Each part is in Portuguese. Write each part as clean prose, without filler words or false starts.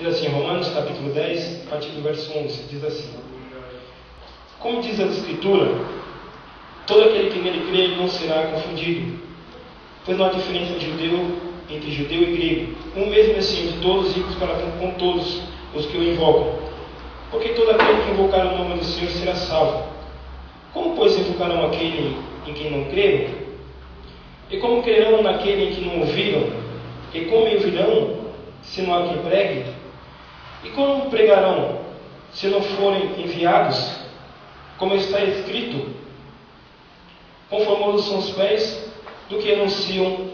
Diz assim, Romanos capítulo 10, a partir do verso 11, diz assim: como diz a Escritura, todo aquele que nele crê não será confundido, pois não há diferença entre judeu e grego, um mesmo é Senhor de todos e para com todos os que o invocam, porque todo aquele que invocar o nome do Senhor será salvo. Como, pois, invocarão aquele em quem não creram? E como crerão naquele em que não ouviram? E como ouvirão, se não há quem pregue? E como pregarão, se não forem enviados? Como está escrito, conformosos são os pés do que anunciam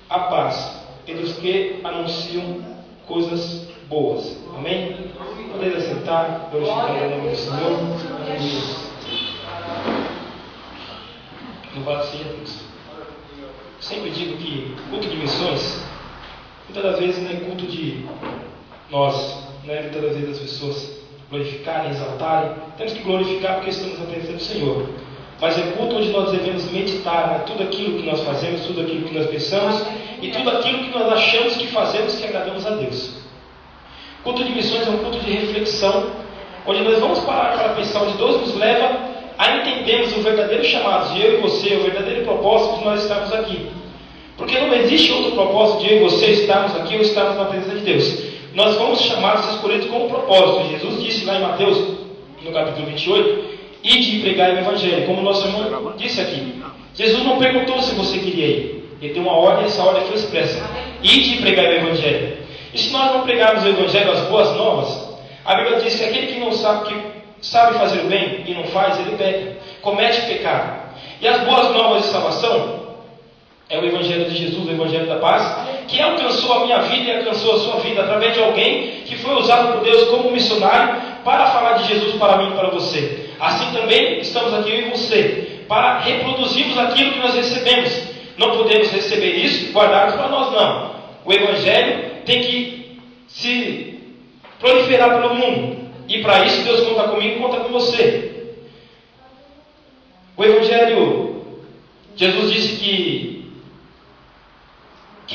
a paz, e dos que anunciam coisas boas. Amém? Podeis assentar, glorificando o nome do Senhor. Amém. Louvado seja Deus. Sempre digo que culto de missões, muitas das vezes não é culto de nós, muitas das vezes as pessoas glorificarem, exaltarem. Temos que glorificar porque estamos na presença do Senhor. Mas é culto onde nós devemos meditar tudo aquilo que nós fazemos, tudo aquilo que nós pensamos e tudo aquilo que nós achamos que fazemos que agradamos a Deus. Culto de missões é um culto de reflexão, onde nós vamos parar para pensar, onde Deus nos leva a entendermos o verdadeiro chamado de eu e você, o verdadeiro propósito de nós estarmos aqui. Porque não existe outro propósito de eu e você estarmos aqui ou estarmos na presença de Deus. Nós fomos chamados e escolhidos com um propósito. Jesus disse lá em Mateus, no capítulo 28, ide e pregai o Evangelho, como o nosso irmão disse aqui. Jesus não perguntou se você queria ir. Ele deu uma ordem e essa ordem foi expressa. Ide e pregai o Evangelho. E se nós não pregarmos o Evangelho, as boas novas, a Bíblia diz que aquele que não sabe fazer o bem e não faz, ele peca, comete pecado. E as boas novas de salvação é o Evangelho de Jesus, o Evangelho da paz, que alcançou a minha vida e alcançou a sua vida através de alguém que foi usado por Deus como missionário para falar de Jesus para mim e para você. Assim também estamos aqui eu e você para reproduzirmos aquilo que nós recebemos. Não podemos receber isso e guardarmos para nós, não. O Evangelho tem que se proliferar pelo mundo. E para isso Deus conta comigo e conta com você. O Evangelho, Jesus disse que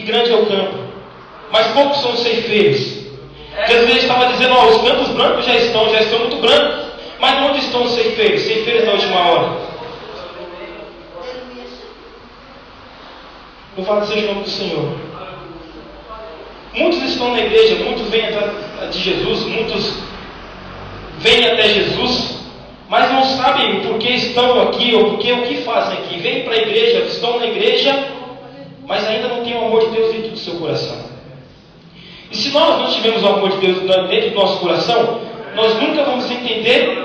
grande é o campo, mas poucos são os ceifeiros. Jesus estava dizendo, os campos brancos já estão muito brancos, mas onde estão os ceifeiros? Ceifeiros da última hora. Louvado seja o nome do Senhor. Muitos estão na igreja, muitos vêm atrás de Jesus, muitos vêm até Jesus, mas não sabem o porquê estão aqui, ou porquê o que fazem aqui. Vêm para a igreja, estão na igreja, mas ainda não tem o amor de Deus dentro do seu coração. E se nós não tivermos o amor de Deus dentro do nosso coração, nós nunca vamos entender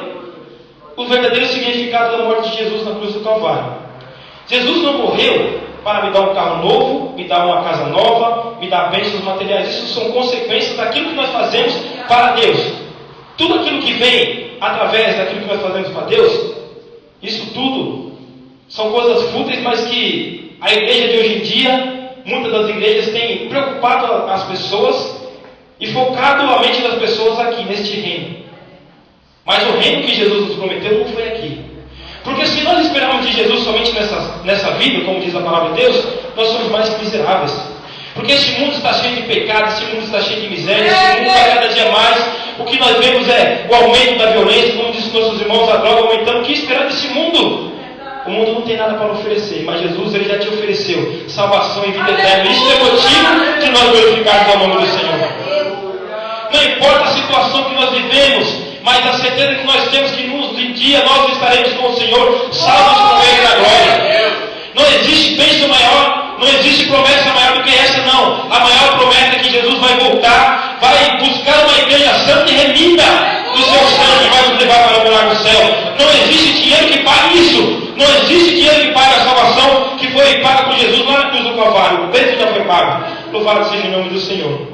o verdadeiro significado da morte de Jesus na cruz do Calvário. Jesus não morreu para me dar um carro novo, me dar uma casa nova, me dar bênçãos materiais. Isso são consequências daquilo que nós fazemos para Deus. Tudo aquilo que vem através daquilo que nós fazemos para Deus, isso tudo são coisas fúteis, mas que a igreja de hoje em dia, muitas das igrejas têm preocupado as pessoas e focado a mente das pessoas aqui, neste reino. Mas o reino que Jesus nos prometeu não foi aqui. Porque se nós esperarmos de Jesus somente nessa vida, como diz a palavra de Deus, nós somos mais que miseráveis. Porque este mundo está cheio de pecado, este mundo está cheio de miséria, este mundo está cada dia mais. O que nós vemos é o aumento da violência, como dizem nossos irmãos, a droga aumentando. O que esperar desse mundo? O mundo não tem nada para oferecer, mas Jesus ele já te ofereceu salvação e vida eterna. Isso é motivo de nós glorificarmos o nome do Senhor. Não importa a situação que nós vivemos, mas a certeza que nós temos que num dia nós estaremos com o Senhor, salvos com Ele na glória. Não existe bênção maior, não existe promessa maior do que essa, não. A maior promessa é que Jesus vai voltar, vai buscar uma igreja santa e remida do seu sangue e vai nos levar para morar no céu. Não existe dinheiro que pague isso. Não existe dinheiro que pague a salvação que foi paga por Jesus lá na cruz do Calvário. O preço já foi pago. Louvado seja o nome do Senhor.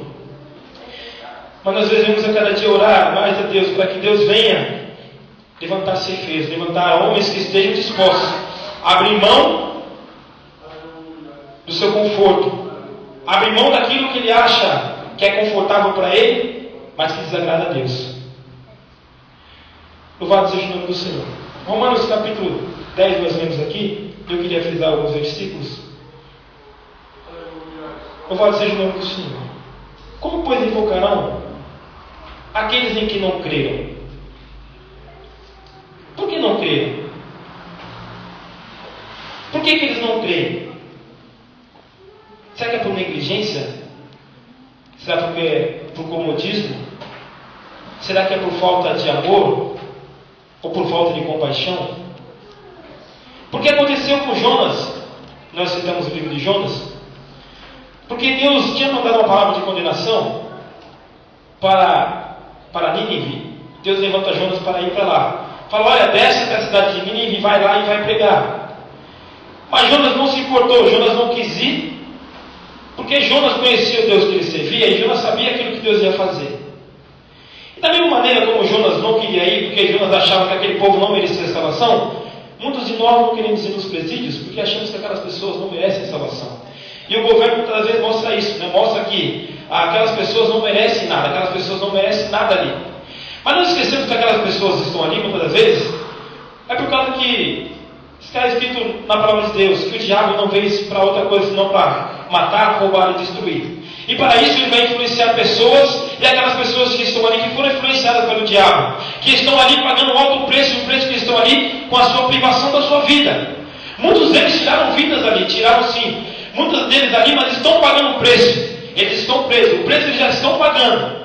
Mas nós devemos a cada dia orar mais a Deus, para que Deus venha levantar ceifeiros, levantar homens que estejam dispostos a abrir mão do seu conforto, abrir mão daquilo que ele acha que é confortável para ele, mas que desagrada a Deus. Louvado seja o nome do Senhor. Romanos capítulo 10 nós lemos aqui, eu queria frisar alguns versículos. Louvado seja o nome do Senhor. Como, pois, invocarão aqueles em que não creram. Por que não creram? Por que eles não creem? Será que é por negligência? Será porque é por comodismo? Será que é por falta de amor? Ou por falta de compaixão? Porque aconteceu com Jonas. Nós citamos o livro de Jonas. Porque Deus tinha mandado uma palavra de condenação para Nínive. Deus levanta Jonas para ir para lá. Fala, olha, desce até a cidade de Nínive, vai lá e vai pregar. Mas Jonas não se importou, Jonas não quis ir, porque Jonas conhecia o Deus que ele servia e Jonas sabia aquilo que Deus ia fazer. E da mesma maneira como Jonas não queria ir, porque Jonas achava que aquele povo não merecia salvação, muitos de nós não queremos ir nos presídios, porque achamos que aquelas pessoas não merecem salvação. E o governo muitas vezes mostra isso, né? Mostra que aquelas pessoas não merecem nada, aquelas pessoas não merecem nada ali. Mas não esquecemos que aquelas pessoas que estão ali, muitas das vezes, é por causa que está escrito na palavra de Deus, que o diabo não veio para outra coisa senão para matar, roubar e destruir. E para isso ele vai influenciar pessoas, e aquelas pessoas que estão ali, que foram influenciadas pelo diabo, que estão ali pagando um alto preço, o preço que estão ali com a sua privação da sua vida. Muitos deles tiraram vidas ali, tiraram sim, muitos deles ali, mas estão pagando o preço. Eles estão presos, o preço eles já estão pagando.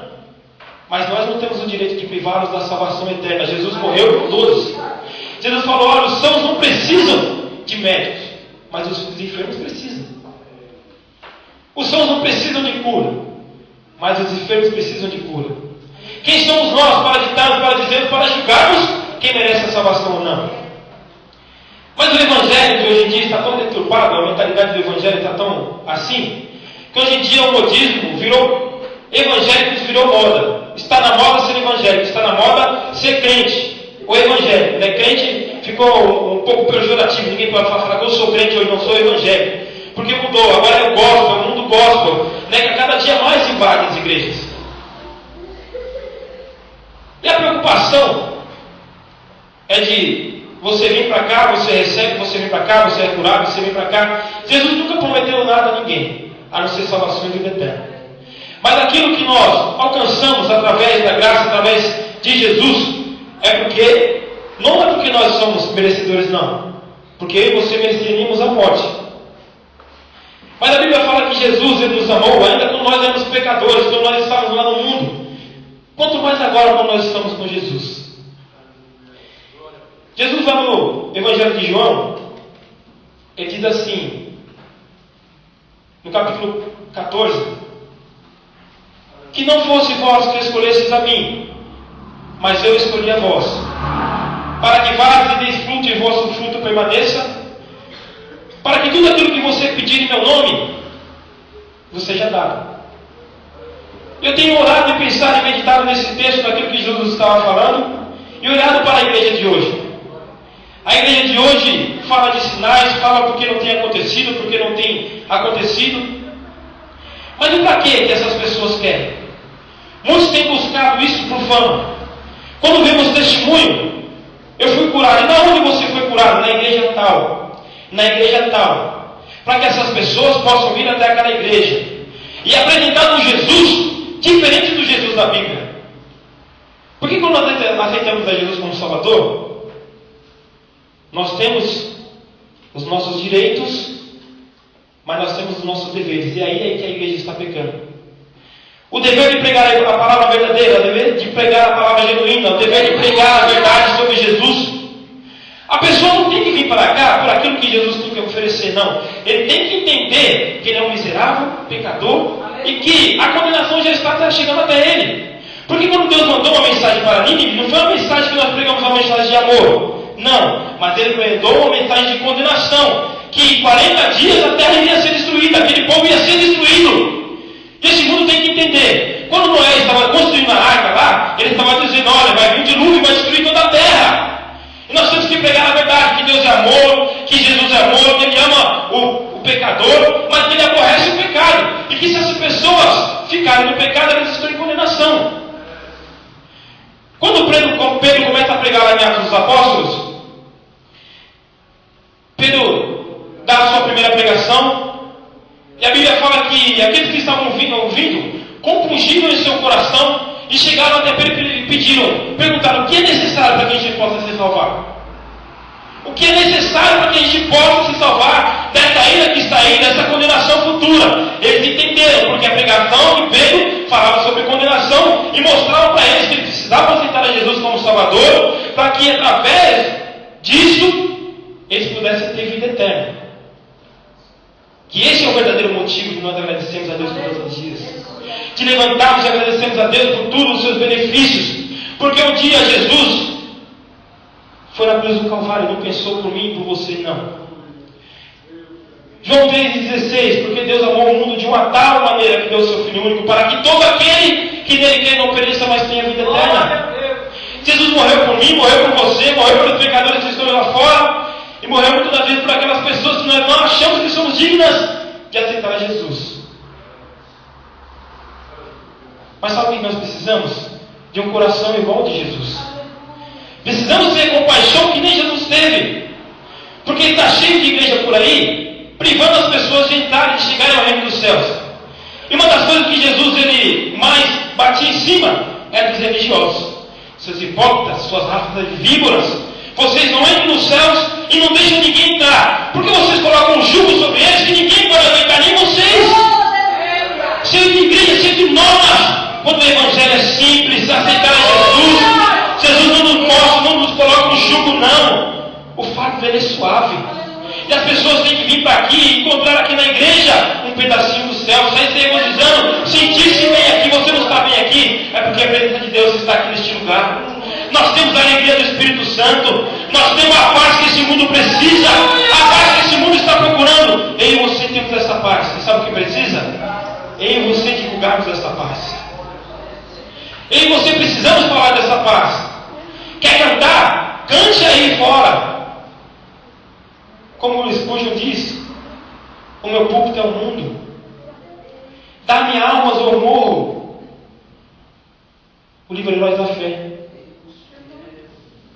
Mas nós não temos o direito de privá-los da salvação eterna. Jesus morreu por todos. Jesus falou, olha, os sãos não precisam de médicos, mas os enfermos precisam. Os sãos não precisam de cura, mas os enfermos precisam de cura. Quem somos nós para ditarmos, para dizermos, para julgarmos quem merece a salvação ou não? Mas o evangelho de hoje em dia está tão deturpado, a mentalidade do evangelho está tão assim, que hoje em dia o modismo virou, evangélicos virou moda. Está na moda ser evangélico, está na moda ser crente, ou evangélico, né? Crente ficou um pouco pejorativo, ninguém pode falar que eu sou crente, hoje não sou evangélico, porque mudou, agora é o gospel, é o mundo gospel, né? Que cada dia mais invade as igrejas. E a preocupação é de você vem para cá, você recebe, você vem para cá, você é curado, você vem para cá. Jesus nunca prometeu nada a ninguém, a não ser salvação e vida eterna. Mas aquilo que nós alcançamos através da graça, através de Jesus, não é porque nós somos merecedores, não. Porque eu e você mereceríamos a morte. Mas a Bíblia fala que Jesus ele nos amou, ainda quando nós éramos pecadores, quando nós estávamos lá no mundo. Quanto mais agora quando nós estamos com Jesus. Jesus lá no Evangelho de João, ele diz assim, no capítulo 14, que não fosse vós que escolhesseis a mim, mas eu escolhi a vós, para que vades e deis fruto e vosso fruto permaneça, para que tudo aquilo que você pedir em meu nome, vos seja dado. Eu tenho orado e pensado e meditado nesse texto, naquilo que Jesus estava falando, e olhado para a igreja de hoje. A igreja de hoje fala de sinais, fala porque não tem acontecido, porque não tem acontecido. Mas e para que essas pessoas querem? Muitos têm buscado isso por fama. Quando vemos testemunho, eu fui curado. E na onde você foi curado? Na igreja tal. Na igreja tal. Para que essas pessoas possam vir até aquela igreja e apresentar um Jesus diferente do Jesus da Bíblia. Porque quando nós aceitamos a Jesus como Salvador, nós temos os nossos direitos, mas nós temos os nossos deveres. E aí é que a igreja está pecando. O dever de pregar a palavra verdadeira, o dever de pregar a palavra genuína, o dever de pregar a verdade sobre Jesus. A pessoa não tem que vir para cá por aquilo que Jesus tem que oferecer, não. Ele tem que entender que ele é um miserável, pecador, e que a condenação já está chegando até ele. Porque quando Deus mandou uma mensagem para Nínive, não foi uma mensagem que nós pregamos, uma mensagem de amor. Não, mas ele mandou uma mensagem de condenação, que em 40 dias a terra iria ser destruída, aquele povo ia ser destruído. E esse mundo tem que entender, quando Noé estava construindo a arca lá, ele estava dizendo, olha, vai vir um dilúvio e vai destruir toda a terra. E nós temos que pregar a verdade, que Deus é amor, que Jesus é amor, que Ele ama o pecador, mas que Ele aborrece o pecado. E que se essas pessoas ficarem no pecado, elas estão em condenação. Quando Pedro começa a pregar lá em Atos dos Apóstolos, Pedro dá a sua primeira pregação, e a Bíblia fala que aqueles que estavam ouvindo compungiram em seu coração e chegaram até ele e perguntaram: o que é necessário para que a gente possa se salvar? O que é necessário para que a gente possa se salvar dessa ira que está aí, dessa condenação futura? Eles entenderam, porque a pregação de Pedro falava sobre condenação e mostrava para eles que eles precisavam aceitar a Jesus como Salvador, para que através disso eles pudessem ter vida eterna. Que esse é o verdadeiro motivo de nós agradecermos a Deus todos os dias, de levantarmos e agradecermos a Deus por todos os seus benefícios, porque um dia Jesus foi na cruz do Calvário, não pensou por mim e por você, não. João 3,16, porque Deus amou o mundo de uma tal maneira que deu o seu Filho único, para que todo aquele que nele crê não pereça, mas tenha vida eterna. Jesus morreu por mim, morreu por você, morreu pelos pecadores que estão lá fora, e morreu muitas das vezes por aquelas pessoas que nós não achamos que somos dignas de aceitar a Jesus. Mas sabe o que nós precisamos? De um coração igual ao de Jesus. Precisamos ter compaixão que nem Jesus teve, porque está cheio de igreja por aí, privando as pessoas de entrarem e chegarem ao reino dos céus. E uma das coisas que Jesus ele mais batia em cima é dos religiosos. Seus hipócritas, suas raças de víboras, vocês não entram nos céus e não deixam ninguém entrar, porque vocês colocam um jugo sobre eles que ninguém pode aguentar, nem vocês. Cheio de igreja, cheio de normas, quando o evangelho é simples, aceitar a Jesus. Jesus não nos mostra, não nos coloca um jugo, não. O fardo dele é suave. E as pessoas têm que vir para aqui e encontrar aqui na igreja um pedacinho do céu, sair se regozijando, sentir-se bem aqui. Você não está bem aqui, é porque a presença de Deus está aqui neste lugar. Nós temos a alegria do Espírito Santo, nós temos a paz que esse mundo precisa, a paz que esse mundo está procurando. Eu e você temos essa paz. E sabe o que precisa? Eu e você divulgarmos essa paz. Eu e você precisamos falar dessa paz. Quer cantar? Cante aí fora. Como o Spurgeon diz: o meu púlpito é o mundo. Dá-me almas ou eu morro. O livro Heróis da Fé.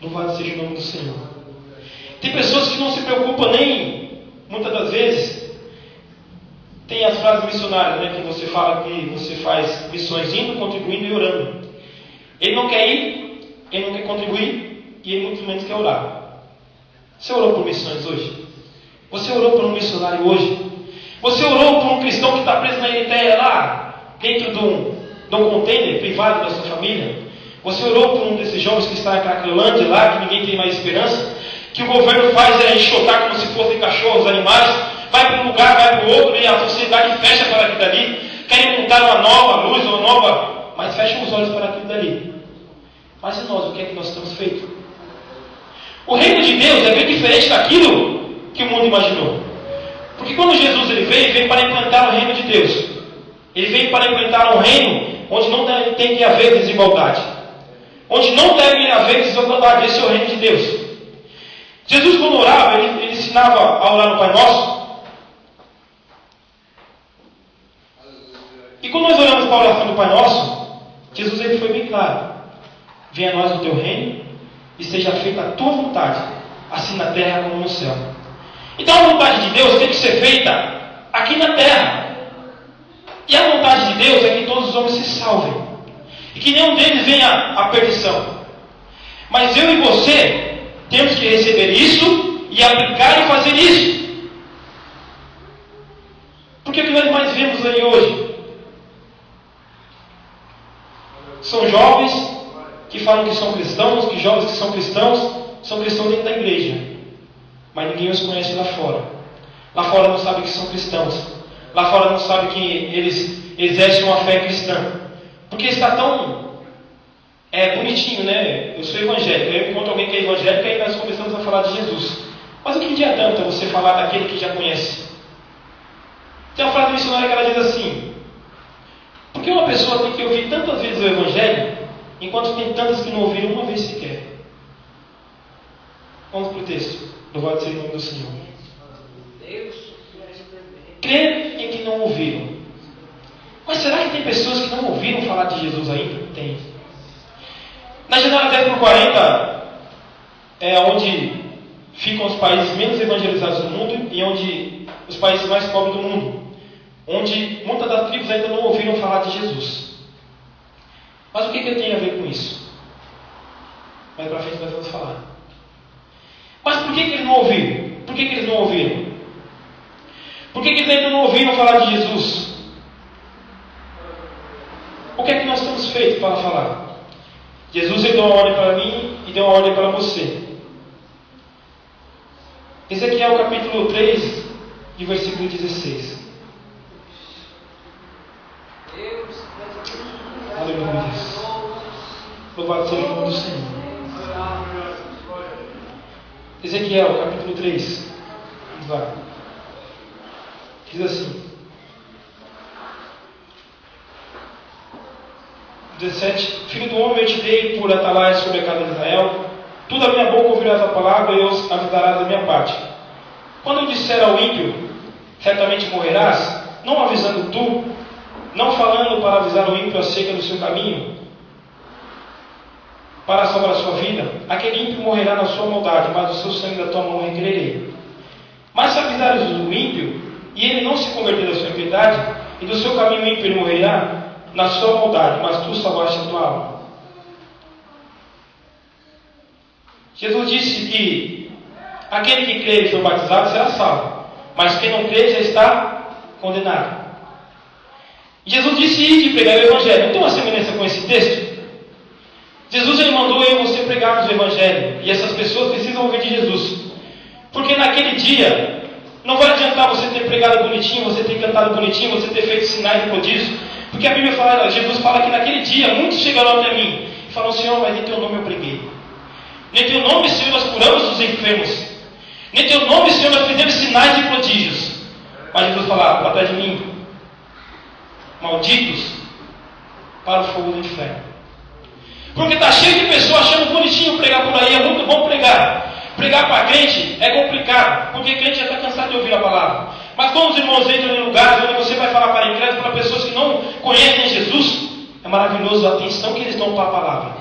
Louvado seja o nome do Senhor. Tem pessoas que não se preocupam nem, muitas das vezes, tem as frases missionárias, né, que você fala que você faz missões indo, contribuindo e orando. Ele não quer ir, ele não quer contribuir e ele muito menos quer orar. Você orou por missões hoje? Você orou por um missionário hoje? Você orou por um cristão que está preso na Eritreia lá, dentro de um container privado da sua família? Você orou por um desses jovens que está na Cracolândia lá, que ninguém tem mais esperança? Que o governo faz enxotar como se fossem cachorros, animais, vai para um lugar, vai para o outro, e a sociedade fecha para aquilo dali, querem montar uma nova luz, uma nova, mas fecham os olhos para aquilo dali. Mas e nós, o que é que nós temos feito? O reino de Deus é bem diferente daquilo que o mundo imaginou. Porque quando Jesus ele veio para implantar o reino de Deus. Ele veio para implantar um reino onde não tem que haver desigualdade. Onde não deve haver desigualdade. Esse é o reino de Deus. Jesus, quando orava, ele ensinava a orar no Pai Nosso. E quando nós olhamos para a oração do Pai Nosso, Jesus ele foi bem claro: venha a nós o teu reino e seja feita a tua vontade, assim na terra como no céu. Então a vontade de Deus tem que ser feita aqui na terra. E a vontade de Deus é que todos os homens se salvem e que nenhum deles venha à perdição. Mas eu e você temos que receber isso e aplicar e fazer isso. Porque o que nós mais vemos aí hoje são jovens que falam que são cristãos, que jovens que são cristãos dentro da igreja, mas ninguém os conhece lá fora. Lá fora não sabe que são cristãos. Lá fora não sabe que eles exercem uma fé cristã. Porque está tão bonitinho, né? Eu sou evangélico, eu encontro alguém que é evangélico e aí nós começamos a falar de Jesus. Mas o que adianta você falar daquele que já conhece? Tem uma frase missionária que ela diz assim: por que uma pessoa tem que ouvir tantas vezes o evangelho, enquanto tem tantas que não ouviram uma vez sequer? Vamos para o texto. Louvado seja o nome do Senhor. Crer em que não ouviram. Mas será que tem pessoas que não ouviram falar de Jesus ainda? Tem. Na janela 10 por 40 é onde ficam os países menos evangelizados do mundo e onde os países mais pobres do mundo, onde muitas das tribos ainda não ouviram falar de Jesus. Mas o que eu tenho a ver com isso? Mais para frente nós vamos falar. Mas por que eles não ouviram? Por que eles não ouviram? Por que eles ainda não ouviram falar de Jesus? O que é que nós temos feito para falar? Jesus deu uma ordem para mim e deu uma ordem para você. Ezequiel capítulo 3, de versículo 16. Aleluia, Deus. Louvado seja o nome do Senhor. Ezequiel capítulo 3. Vamos lá. Diz assim. 17. Filho do homem, eu te dei por atalaia sobre a casa de Israel. Tu da minha boca ouvirás a palavra e os avisarás da minha parte. Quando eu disser ao ímpio, certamente morrerás, não avisando tu, não falando para avisar o ímpio acerca do seu caminho, para salvar a sua vida, aquele ímpio morrerá na sua maldade, mas o seu sangue da tua mão requererei. Mas se avisares o ímpio, e ele não se converter da sua impiedade, e do seu caminho ímpio ele morrerá na sua maldade, mas tu salvaste a tua alma. Jesus disse que aquele que crê e for batizado será salvo, mas quem não crê já está condenado. Jesus disse ir e pregar o Evangelho. Não tem uma semelhança com esse texto? Jesus ele mandou eu e você pregarmos o Evangelho, e essas pessoas precisam ouvir de Jesus, porque naquele dia não vai adiantar você ter pregado bonitinho, você ter cantado bonitinho, você ter feito sinais e prodígios, porque a Bíblia fala, Jesus fala que naquele dia muitos chegarão até mim e falam: Senhor, mas em teu nome eu preguei, em teu nome, Senhor, nós curamos os enfermos, em teu nome, Senhor, nós fizemos sinais e prodígios. Mas Jesus fala: para trás de mim, malditos, para o fogo do inferno. Porque está cheio de pessoas achando bonitinho pregar por aí, é muito bom pregar. Pregar para crente é complicado, porque crente já está cansado de ouvir a palavra. Mas quando os irmãos entram em lugares onde você vai falar para incrédulos, para pessoas que não conhecem Jesus, é maravilhoso a atenção que eles dão para a palavra,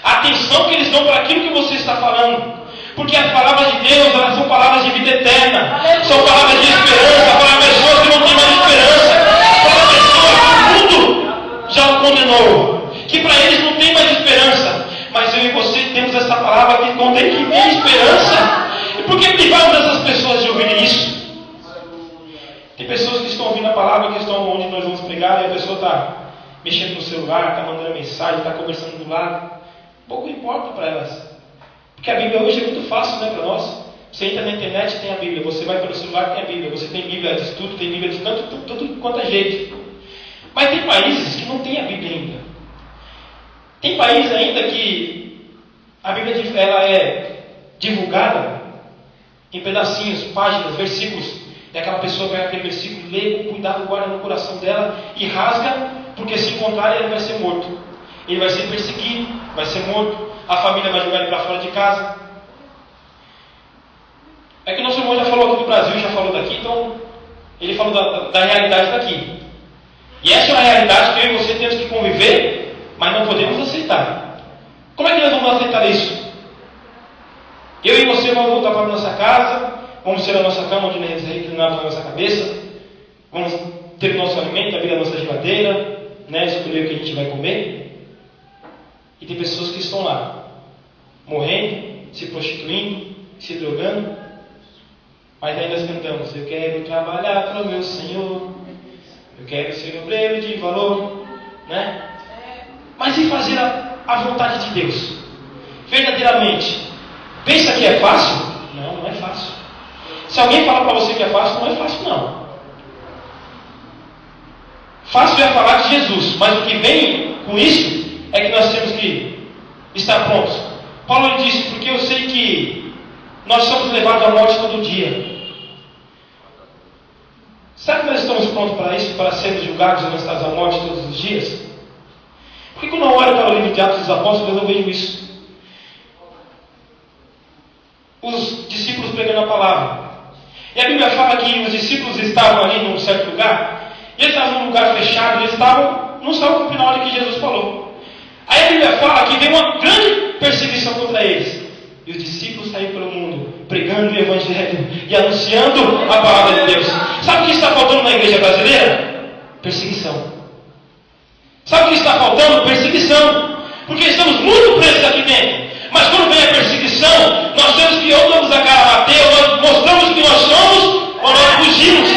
a atenção que eles dão para aquilo que você está falando. Porque as palavras de Deus, elas são palavras de vida eterna, são palavras de esperança para pessoas que não têm mais esperança, para pessoas que o mundo já o condenou, que para eles não tem mais esperança. Mas eu e você temos essa palavra que contém que tem esperança. E por que privamos essas pessoas de ouvirem isso? Tem pessoas que estão ouvindo a palavra, que estão onde nós vamos pregar, e a pessoa está mexendo no celular, está mandando mensagem, está conversando do lado. Pouco importa para elas. Porque a Bíblia hoje é muito fácil, né, para nós. Você entra na internet, tem a Bíblia. Você vai pelo celular, tem a Bíblia. Você tem Bíblia de estudo, tem Bíblia de tudo quanto é jeito. Mas tem países que não tem a Bíblia ainda. Tem países ainda que a Bíblia ela é divulgada em pedacinhos, páginas, versículos. E aquela pessoa pega aquele versículo, lê com cuidado, guarda no coração dela e rasga, porque se encontrar ele vai ser morto. Ele vai ser perseguido, vai ser morto. A família vai jogar ele para fora de casa. É que o nosso irmão já falou aqui do Brasil, já falou daqui, então ele falou da realidade daqui. E essa é uma realidade que eu e você temos que conviver, mas não podemos aceitar. Como é que nós vamos aceitar isso? Eu e você vamos voltar para a nossa casa, vamos ter a nossa cama onde nós reclinamos a nossa cabeça, vamos ter o nosso alimento, abrir a nossa geladeira, né, escolher o que a gente vai comer. E tem pessoas que estão lá, morrendo, se prostituindo, se drogando, mas ainda nós cantamos: eu quero trabalhar para o meu Senhor, eu quero ser obreiro de valor, né? Mas e fazer a vontade de Deus, verdadeiramente? Pensa que é fácil? Não, não é fácil. Se alguém falar para você que é fácil, não é fácil não. Fácil é falar de Jesus, mas o que vem com isso é que nós temos que estar prontos. Paulo disse: porque eu sei que nós somos levados à morte todo dia. Será que nós estamos prontos para isso, para sermos julgados e nós estamos à morte todos os dias? Porque quando eu olho para o livro de Atos dos Apóstolos, eu vejo isso. Os discípulos pregando a palavra. E a Bíblia fala que os discípulos estavam ali num certo lugar, e eles estavam num lugar fechado, e eles não estavam cumprindo a ordem que Jesus falou. Aí a Bíblia fala que veio uma grande perseguição contra eles. E os discípulos saíram pelo mundo, pregando o Evangelho e anunciando a palavra de Deus. Sabe o que está faltando na igreja brasileira? Perseguição. Sabe o que está faltando? Perseguição. Porque estamos muito presos aqui dentro. Mas quando vem a perseguição, nós temos que ou damos a cara a bater, ou nós mostramos que nós somos, ou nós fugimos.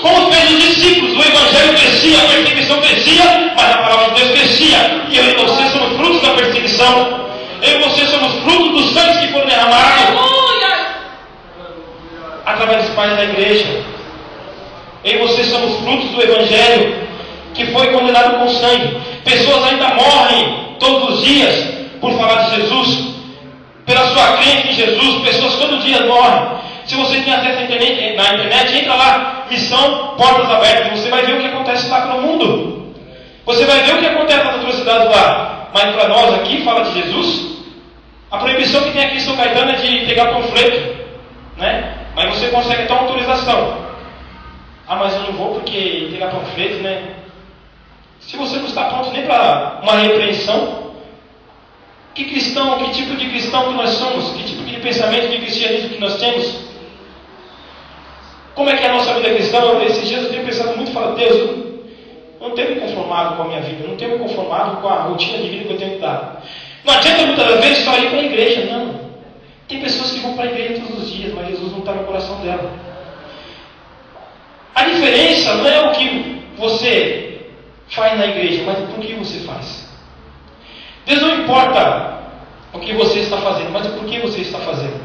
Como fez os discípulos, o evangelho crescia, a perseguição crescia, mas a palavra de Deus crescia. E eu e você somos frutos da perseguição. Eu e você somos frutos dos sangues que foram derramados através dos pais da igreja. Eu e você somos frutos do evangelho que foi condenado com sangue. Pessoas ainda morrem todos os dias por falar de Jesus, pela sua crença em Jesus. Pessoas todo dia morrem. Se você tem acesso na internet, entra lá, missão Portas Abertas, você vai ver o que acontece lá pelo mundo. Você vai ver o que acontece nas atrocidades lá. Mas para nós aqui, fala de Jesus, a proibição que tem aqui em São Caetano é de pegar panfleto, né? Mas você consegue ter uma autorização. Ah, mas eu não vou porque pegar panfleto, né? Se você não está pronto nem para uma repreensão, que cristão, que tipo de cristão que nós somos? Que tipo de pensamento de cristianismo que nós temos? Como é que é a nossa vida cristã? Esses dias eu tenho pensado muito e falo, Deus, eu não tenho me conformado com a minha vida, eu não tenho me conformado com a rotina de vida que eu tenho que dar. Não adianta muitas das vezes só ir para a igreja, não. Tem pessoas que vão para a igreja todos os dias, mas Jesus não está no coração dela. A diferença não é o que você faz na igreja, mas o que você faz. Deus não importa o que você está fazendo, mas o porquê você está fazendo.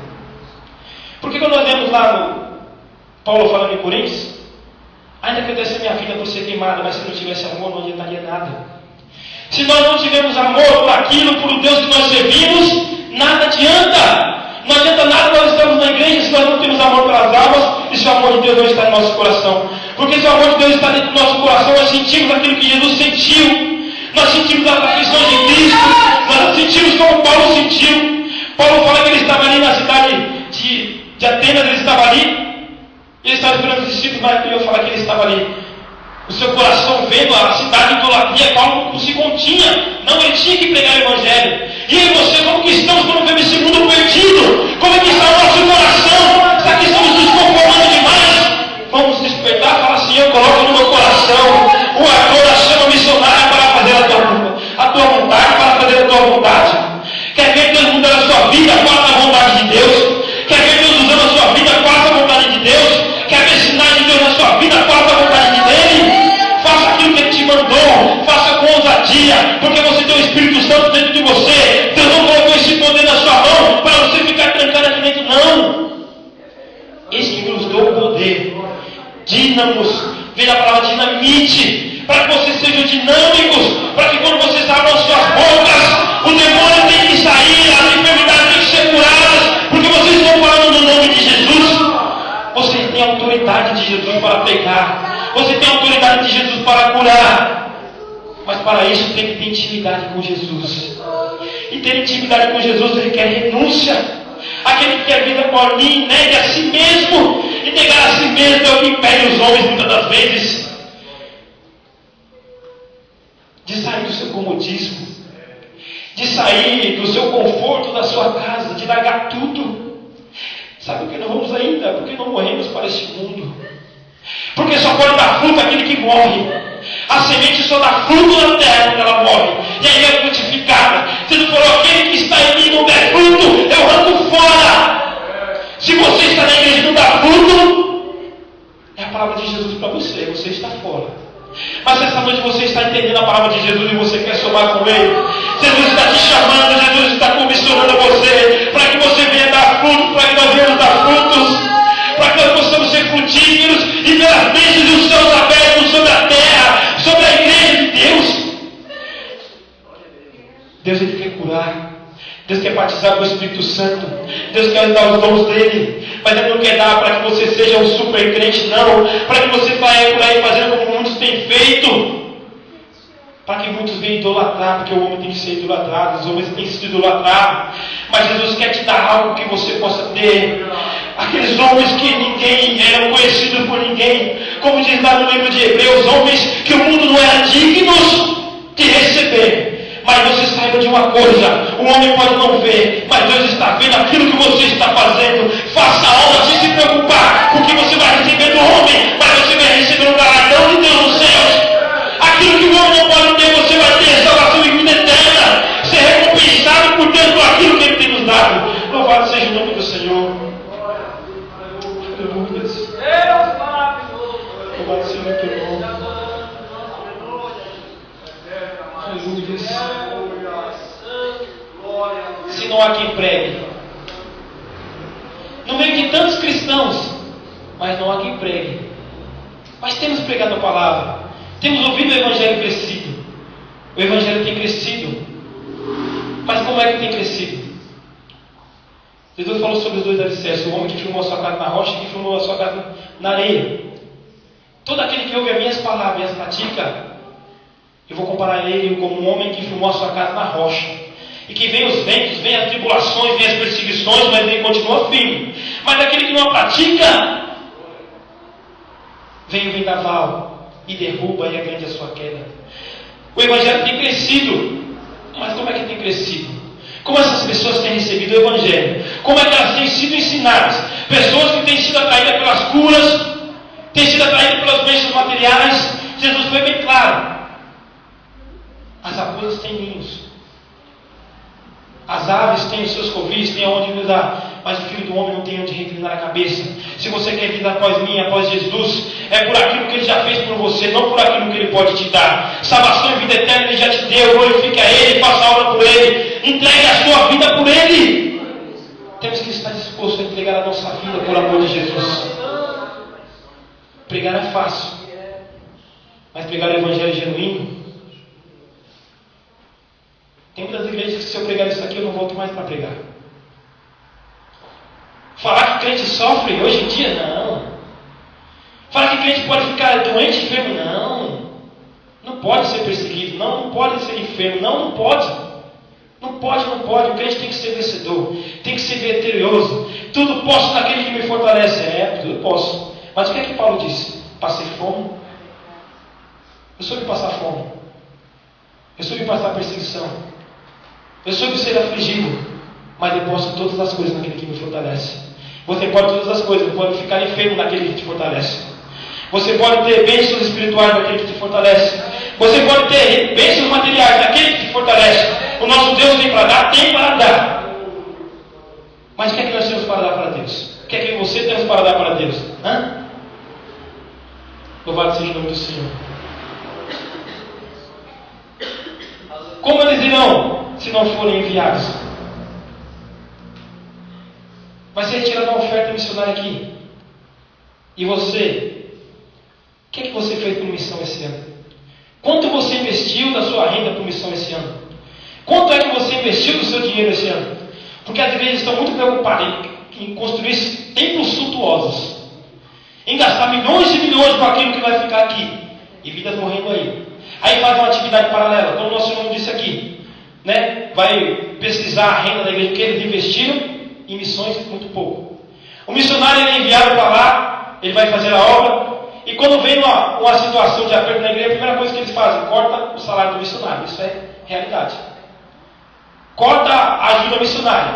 Porque quando nós vemos lá no Paulo falando em Coríntios, ainda que eu desse a minha vida por ser queimada, mas se não tivesse amor não adiantaria nada. Se nós não tivermos amor por aquilo, por o Deus que nós servimos, nada adianta. Não adianta nada nós estamos na igreja se nós não temos amor pelas almas e se o amor de Deus não está no nosso coração. Porque se o amor de Deus está dentro do nosso coração, nós sentimos aquilo que Jesus sentiu. Nós sentimos as aflições de Cristo. Nós sentimos como Paulo sentiu. Paulo fala que ele estava ali na cidade de Atenas, ele estava ali. Ele estava esperando os discípulos, mas eu falar que ele estava ali. O seu coração vendo a cidade de idolatria, Paulo não se continha. Não, ele tinha que pregar o evangelho. E eu e você, como que estamos quando vemos esse mundo perdido? Como é que está o nosso coração? Será que estamos nos conformando demais? Vamos despertar e falar, Senhor, coloca no meu coração a chama missionária para fazer a tua vontade, para fazer a tua vontade. Quer ver Deus mudar a sua vida? Faça a vontade de Deus. Quer ver Deus usando a sua vida? Faça a vontade de Deus. Quer ver sinais de Deus na sua vida? Faça a vontade dele. Faça aquilo que ele te mandou. Faça com ousadia, porque você tem o Espírito Santo dentro de você. Deus não colocou esse poder na sua mão para você ficar trancado aqui dentro, não. Esse que nos deu o poder. Dínamos, vem da palavra dinamite, para que vocês sejam dinâmicos, para que quando vocês abram as suas bocas, o demônio tem que sair, as enfermidades têm que ser curadas, porque vocês estão falando no nome de Jesus. Você tem a autoridade de Jesus para pregar, você tem a autoridade de Jesus para curar, mas para isso tem que ter intimidade com Jesus. E ter intimidade com Jesus requer renúncia. Aquele que quer vida por mim, negue a si mesmo. E negar a si mesmo é o que impede os homens muitas das vezes de sair do seu comodismo, de sair do seu conforto da sua casa, de largar tudo. Sabe por que não vamos ainda? Porque não morremos para este mundo. Porque só pode dar fruto aquele que morre. A semente só dá fruto na terra quando ela morre. E aí é frutificada. Jesus falou, aquele que está em mim não der fruto, eu arranco fora. Se você está na igreja e não dá fruto, é a palavra de Jesus para você. Você está fora. Mas essa noite você está entendendo a palavra de Jesus e você quer somar com ele. Jesus está te chamando, Jesus está comissionando você para que você venha dar fruto, para que nós venhamos dar frutos, para que nós possamos ser frutíferos e ver as bênçãos dos céus abertos sobre a terra, sobre a igreja de Deus. Deus ele quer curar. Deus quer batizar com o Espírito Santo. Deus quer dar os dons dele. Mas ele não quer dar para que você seja um super crente, não. Para que você saia por aí fazendo como muitos têm feito. Para que muitos venham idolatrar, porque o homem tem que ser idolatrado, os homens têm que ser idolatrados. Mas Jesus quer te dar algo que você possa ter. Aqueles homens que ninguém eram conhecidos por ninguém. Como diz lá no livro de Hebreus, homens que o mundo não era dignos de receber. Mas você saiba de uma coisa, o homem pode não ver, mas Deus está vendo aquilo que você está fazendo. Faça a obra sem se preocupar, porque você vai receber do homem, mas você vai receber um galardão de Deus nos céus. Aquilo que o homem não pode ter, você vai Louvado seja o nome do Senhor. Aleluia. Louvado seja o teu nome. Aleluia. Se não há quem pregue, no meio de tantos cristãos, mas não há quem pregue. Mas temos pregado a palavra, temos ouvido o Evangelho crescido. O Evangelho tem crescido. Mas como é que tem crescido? Jesus falou sobre os dois alicerces: o homem que firmou a sua casa na rocha e que firmou a sua casa na areia. Todo aquele que ouve as minhas palavras e as pratica, eu vou comparar ele como um homem que firmou a sua casa na rocha. E que vem os ventos, vem as tribulações, vem as perseguições, mas ele continua firme. Mas aquele que não a pratica, vem o vendaval e derruba, e é grande a sua queda. O Evangelho tem crescido. Mas como é que tem crescido? Como essas pessoas têm recebido o Evangelho? Como é que elas têm sido ensinadas? Pessoas que têm sido atraídas pelas curas, têm sido atraídas pelas bênçãos materiais. Jesus foi bem claro: as raposas têm ninhos, as aves têm os seus covis, têm aonde mudar, mas o Filho do Homem não tem onde reclinar a cabeça. Se você quer vir após mim, após Jesus, é por aquilo que Ele já fez por você, não por aquilo que Ele pode te dar. Salvação e vida eterna Ele já te deu. Glorifique a Ele, faça a obra por Ele, entregue a sua vida por Ele. Temos que estar dispostos a entregar a nossa vida por amor de Jesus. Pregar é fácil, mas pregar o Evangelho genuíno. Tem muitas igrejas que, se eu pregar isso aqui, eu não volto mais para pregar. Falar que crente sofre hoje em dia, não. Falar que crente pode ficar doente, enfermo, não. Não pode ser perseguido, não pode ser enfermo, não pode. Não pode. O crente tem que ser vencedor, tem que ser vitorioso. Tudo posso naquele que me fortalece. Tudo posso. Mas o que é que Paulo disse? Passei fome. Eu soube passar fome. Eu soube passar perseguição. Eu soube ser afligido, mas eu posso todas as coisas naquele que me fortalece. Você pode todas as coisas, pode ficar enfermo naquele que te fortalece. Você pode ter bênçãos espirituais naquele que te fortalece. Você pode ter bênçãos materiais naquele que te fortalece. O nosso Deus tem para dar, tem para dar. Mas o que é que nós temos para dar para Deus? O que é que você temos para dar para Deus? Louvado seja o nome do Senhor. Como eles irão se não forem enviados? Vai ser retirada uma oferta missionária aqui. E você? O que é que você fez por missão esse ano? Quanto você investiu da sua renda por missão esse ano? Quanto é que você investiu do seu dinheiro esse ano? Porque as igrejas estão muito preocupadas em construir templos suntuosos, em gastar milhões e milhões com aquilo que vai ficar aqui, e vidas morrendo aí. Aí faz uma atividade paralela, como o nosso irmão disse aqui, né? Vai pesquisar a renda da igreja, porque eles investiram em missões muito pouco. O missionário ele é enviado para lá, ele vai fazer a obra, e quando vem uma situação de aperto na igreja, a primeira coisa que eles fazem, corta o salário do missionário. Isso é realidade. Corta a ajuda missionária.